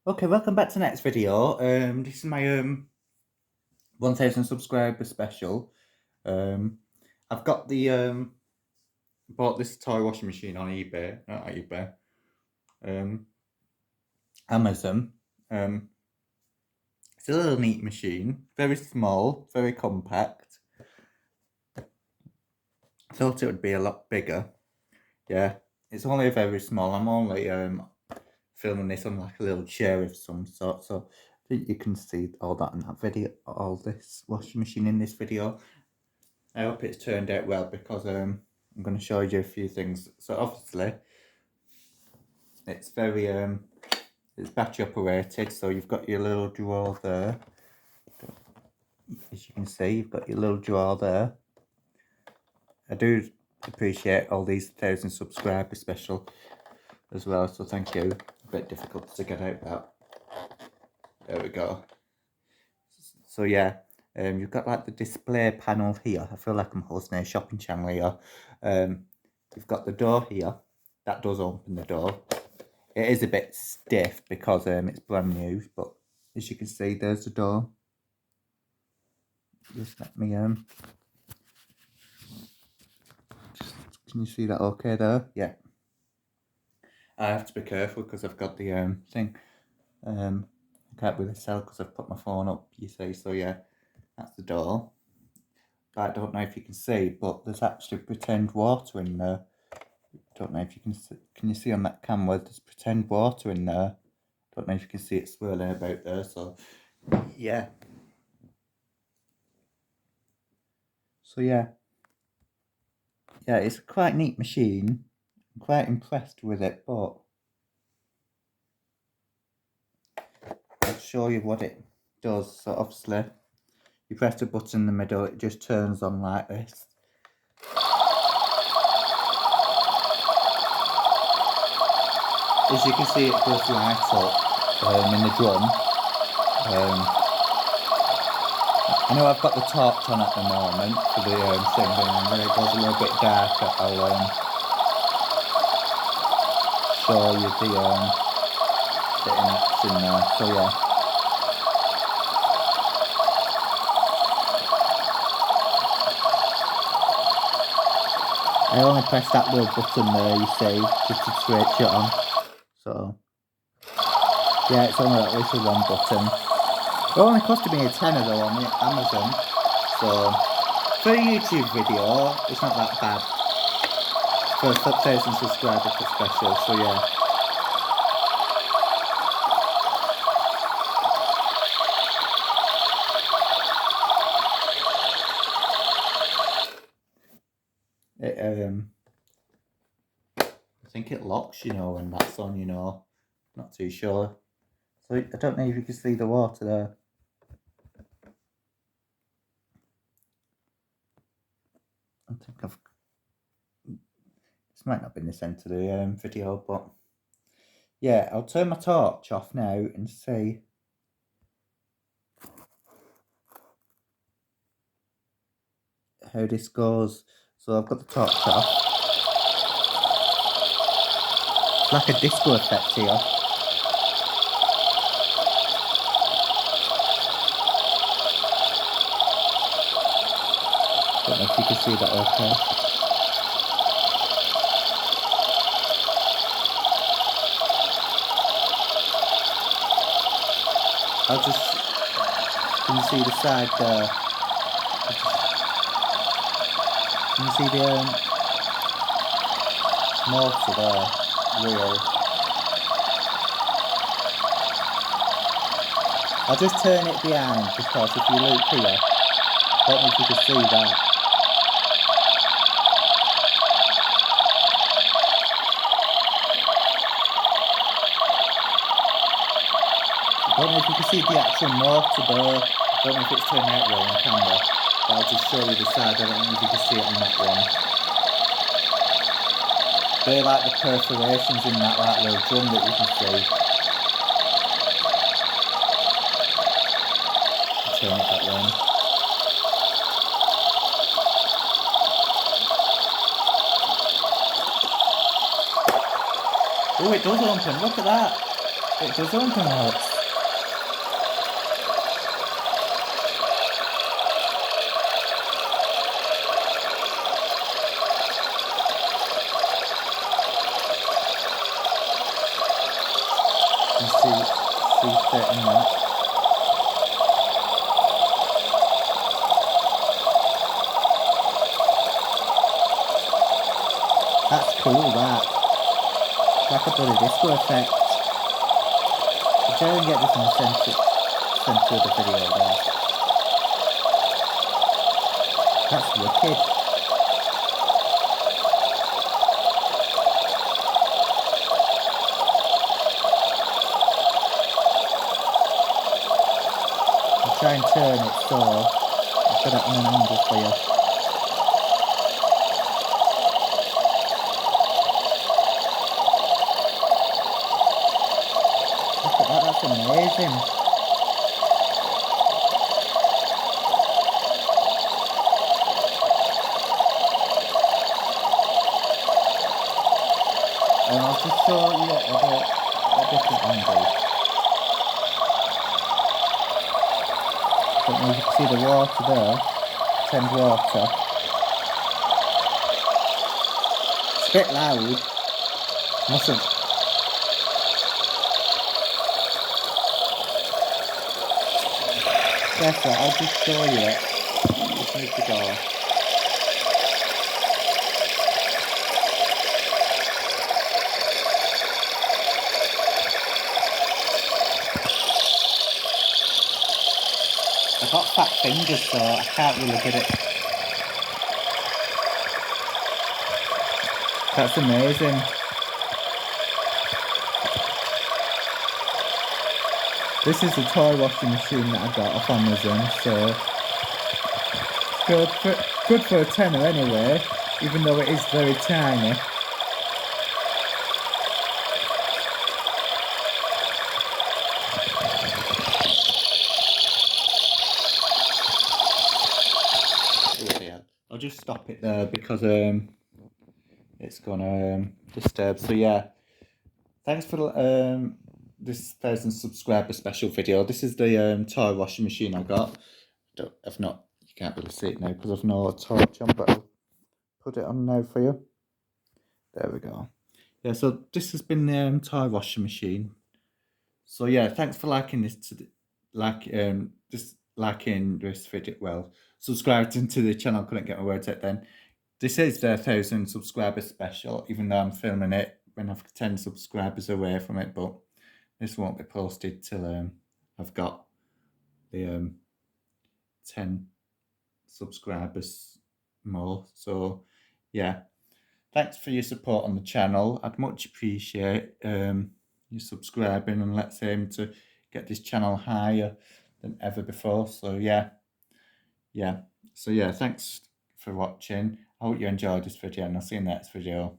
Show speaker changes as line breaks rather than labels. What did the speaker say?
Okay, welcome back to the next video. This is my 1000 subscriber special. I've got the bought this toy washing machine on eBay, not eBay, Amazon. It's a little neat machine, very small, very compact. Thought it would be a lot bigger. Yeah, it's only very small. I'm only filming this on like a little chair of some sort, so I think you can see all that in that video, all this washing machine in this video. I hope it's turned out well because I'm going to show you a few things. So obviously it's very it's battery operated, so you've got your little drawer there. As you can see, you've got your little drawer there. I do appreciate all these 1000 subscriber special as well, so thank you. A bit difficult to get out that. There we go. So yeah, you've got like the display panel here. I feel like I'm hosting a shopping channel here. You've got the door here. That does open the door. It is a bit stiff because it's brand new, but as you can see, there's the door. Just let me can you see that okay there? Yeah. I have to be careful because I've got the thing. I can't really tell because I've put my phone up, you see. So yeah, that's the door. But I don't know if you can see, but there's actually pretend water in there. Don't know if you can see. Can you see on that camera? There's pretend water in there. Don't know if you can see it swirling about there. So yeah. So yeah, it's a quite neat machine. I'm quite impressed with it, but I'll show you what it does. So obviously, you press the button in the middle, it just turns on like this. As you can see, it does light up in the drum. I know I've got the torch on at the moment for the thing, and when it goes a little bit darker, I'll show you the in action there. So yeah. I only press that little button there, you see, just to switch it on. So yeah, it's only that little one button. It only costed me a tenner though on Amazon. So for a YouTube video, it's not that bad. For a 1000 subscriber special, so yeah. I think it locks, when that's on, not too sure. So I don't know if you can see the water there. I think this might not be in the centre of the video, but yeah, I'll turn my torch off now and see how this goes. So I've got the torch off. It's like a disco effect here. Don't know if you can see that okay. Can you see the side there? Can you see the motor there, wheel? I'll just turn it behind because if you look here, I don't know if you can see that. I don't know if you can see the actual motor there. I don't know if it's turned out well on camera, but I'll just show you the side. I don't know if you can see it on that one. They're like the perforations in that like little drum that you can see. I'll turn it that one. Oh, it does open, look at that. It doesn't come out. You see fitting that. That's cool, that. Like a bloody disco effect. I'll try and get this in the centre of the video there. That's wicked. I'll try and turn it so I'll put it on an angle for you. Look at that, that's amazing. And I'll just show you a different angle. Don't know if you can see the water there, Thames water. It's a bit loud, mustn't. That's right, I'll just show you it. Just move the door. I've got fat fingers, so I can't really get it. That's amazing. This is a toy washing machine that I got off Amazon, so good for a tenner anyway, even though it is very tiny. I'll just stop it there because it's gonna disturb. So yeah, thanks for this 1,000 subscriber special video. This is the toy washing machine I got. If not, you can't really see it now because I've no torch on, but I'll put it on now for you. There we go. Yeah, so this has been the toy washing machine. So yeah, thanks for liking this liking this video. Well, subscribing to the channel. Couldn't get my words out then. This is the 1,000 subscriber special, even though I'm filming it when I've 10 subscribers away from it, but this won't be posted till I've got the 10 subscribers more. So yeah, thanks for your support on the channel. I'd much appreciate you subscribing, and let's aim to get this channel higher than ever before. So yeah, thanks for watching. I hope you enjoyed this video, and I'll see you in the next video.